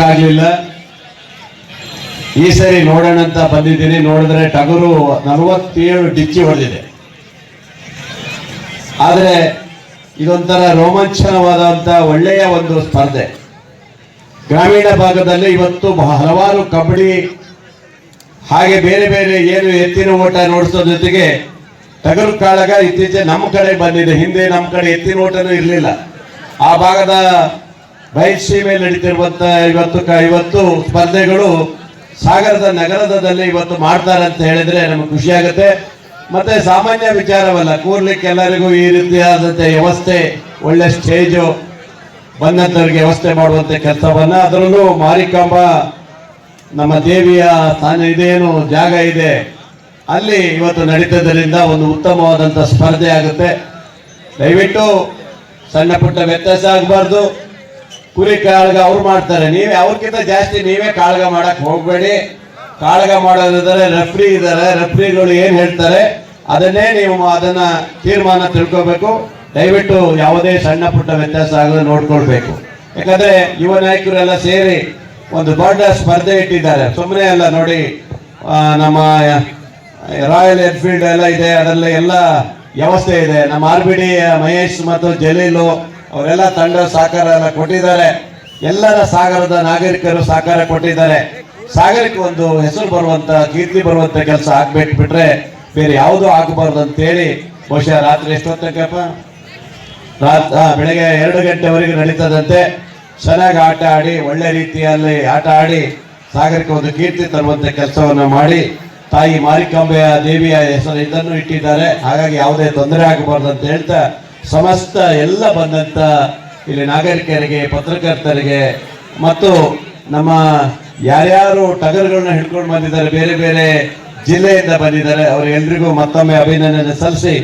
ಆಗ್ಲಿಲ್ಲ. ಈ ಸರಿ ನೋಡೋಣ ಅಂತ ಬಂದಿದ್ದೀನಿ. ನೋಡಿದ್ರೆ ಟಗರು 47 ಡಿಚ್ಚಿ ಹೊಡೆದಿದೆ. ಆದರೆ ಇದೊಂಥರ ರೋಮಾಂಚನವಾದಂತ ಒಳ್ಳೆಯ ಒಂದು ಸ್ಪರ್ಧೆ. ಗ್ರಾಮೀಣ ಭಾಗದಲ್ಲಿ ಇವತ್ತು ಹಲವಾರು ಕಬಡ್ಡಿ ಹಾಗೆ ಬೇರೆ ಬೇರೆ ಏನು ಎತ್ತಿನ ಓಟ ನೋಡಿಸೋ ಜೊತೆಗೆ ಟಗರು ಕಾಳಗ ಇತ್ತೀಚೆಗೆ ನಮ್ಮ ಕಡೆ ಬಂದಿದೆ. ಹಿಂದೆ ನಮ್ಮ ಕಡೆ ಎತ್ತಿನ ಓಟನೂ ಇರಲಿಲ್ಲ. ಆ ಭಾಗದ ಬಯಲುಸೀಮೆಯಲ್ಲಿ ನಡೀತಿರುವಂತ ಇವತ್ತು ಸ್ಪರ್ಧೆಗಳು ಸಾಗರದ ನಗರದಲ್ಲಿ ಇವತ್ತು ಮಾಡ್ತಾರೆ ಅಂತ ಹೇಳಿದ್ರೆ ನಮಗೆ ಖುಷಿ ಆಗುತ್ತೆ. ಮತ್ತೆ ಸಾಮಾನ್ಯ ವಿಚಾರವಲ್ಲ, ಕೂರ್ಲಿಕ್ಕೆ ಎಲ್ಲರಿಗೂ ಈ ರೀತಿಯಾದಂಥ ವ್ಯವಸ್ಥೆ, ಒಳ್ಳೆ ಸ್ಟೇಜು ಬಂದಂಥವ್ರಿಗೆ ವ್ಯವಸ್ಥೆ ಮಾಡುವಂಥ ಕೆಲಸವನ್ನ, ಅದರಲ್ಲೂ ಮಾರಿಕಾಂಬ ನಮ್ಮ ದೇವಿಯ ಸ್ಥಾನ ಇದೇನು ಜಾಗ ಇದೆ ಅಲ್ಲಿ ಇವತ್ತು ನಡೀತದ್ರಿಂದ ಒಂದು ಉತ್ತಮವಾದಂಥ ಸ್ಪರ್ಧೆ ಆಗುತ್ತೆ. ದಯವಿಟ್ಟು ಸಣ್ಣ ಪುಟ್ಟ ವ್ಯತ್ಯಾಸ ಆಗಬಾರ್ದು. ಕುರಿ ಕಾಳಗ ಅವ್ರು ಮಾಡ್ತಾರೆ, ನೀವೇ ಅವ್ರಿಗಿಂತ ಜಾಸ್ತಿ ನೀವೇ ಕಾಳಗ ಮಾಡಕ್ ಹೋಗ್ಬೇಡಿ. ಕಾಳಗ ಮಾಡೋದಿದ್ದಾರೆ, ರೆಫ್ರಿ ಇದ್ದಾರೆ, ರೆಫ್ರಿಗಳು ಏನ್ ಹೇಳ್ತಾರೆ ಅದನ್ನೇ ನೀವು ಅದನ್ನ ತೀರ್ಮಾನ ತಿಳ್ಕೋಬೇಕು. ದಯವಿಟ್ಟು ಯಾವುದೇ ಸಣ್ಣ ಪುಟ್ಟ ವ್ಯತ್ಯಾಸ ಆಗದೆ ನೋಡ್ಕೊಳ್ಬೇಕು. ಯಾಕಂದ್ರೆ ಯುವ ನಾಯಕರೆಲ್ಲ ಸೇರಿ ಒಂದು ದೊಡ್ಡ ಸ್ಪರ್ಧೆ ಇಟ್ಟಿದ್ದಾರೆ, ಸುಮ್ಮನೆ ಅಲ್ಲ. ನೋಡಿ, ನಮ್ಮ ರಾಯಲ್ ಎನ್ಫೀಲ್ಡ್ ಎಲ್ಲ ಇದೆ, ಅದರಲ್ಲಿ ಎಲ್ಲ ವ್ಯವಸ್ಥೆ ಇದೆ. ನಮ್ಮ RBD ಮಹೇಶ್ ಮತ್ತು ಜಲೀಲು ಅವರೆಲ್ಲ ತಂಡ ಸಹಕಾರ ಎಲ್ಲ ಕೊಟ್ಟಿದ್ದಾರೆ. ಎಲ್ಲರ ಸಾಗರದ ನಾಗರಿಕರು ಸಹಕಾರ ಕೊಟ್ಟಿದ್ದಾರೆ. ಸಾಗರಕ್ಕೆ ಒಂದು ಹೆಸರು ಬರುವಂತ, ಕೀರ್ತಿ ಬರುವಂತ ಕೆಲಸ ಆಗ್ಬಿಟ್ರೆ ಬೇರೆ ಯಾವುದೂ ಆಗಬಾರ್ದು ಅಂತೇಳಿ ಬಹುಶಃ ರಾತ್ರಿ ಎಷ್ಟೊತ್ತಕ್ಕಪ್ಪ, ಬೆಳಗ್ಗೆ 2 ಗಂಟೆವರೆಗೆ ನಡೀತದಂತೆ. ಚೆನ್ನಾಗಿ ಆಟ ಆಡಿ, ಒಳ್ಳೆ ರೀತಿಯಲ್ಲಿ ಆಟ ಆಡಿ ಸಾಗರಕ್ಕೆ ಒಂದು ಕೀರ್ತಿ ತರುವಂತ ಕೆಲಸವನ್ನು ಮಾಡಿ ತಾಯಿ ಮಾರಿಕಾಂಬೆಯ ದೇವಿಯ ಹೆಸರು ಇದನ್ನು ಇಟ್ಟಿದ್ದಾರೆ. ಹಾಗಾಗಿ ಯಾವುದೇ ತೊಂದರೆ ಆಗಬಾರ್ದು ಅಂತ ಹೇಳ್ತಾ ಸಮಸ್ತ ಎಲ್ಲ ಬಂದಂತ ಇಲ್ಲಿ ನಾಗರಿಕರಿಗೆ, ಪತ್ರಕರ್ತರಿಗೆ ಮತ್ತು ನಮ್ಮ ಯಾರ್ಯಾರು ಟಗರುಗಳನ್ನ ಹಿಡ್ಕೊಂಡು ಬಂದಿದ್ದಾರೆ, ಬೇರೆ ಬೇರೆ ಜಿಲ್ಲೆಯಿಂದ ಬಂದಿದ್ದಾರೆ, ಅವರೆಲ್ಲರಿಗೂ ಮತ್ತೊಮ್ಮೆ ಅಭಿನಂದನೆ ಸಲ್ಲಿಸಿ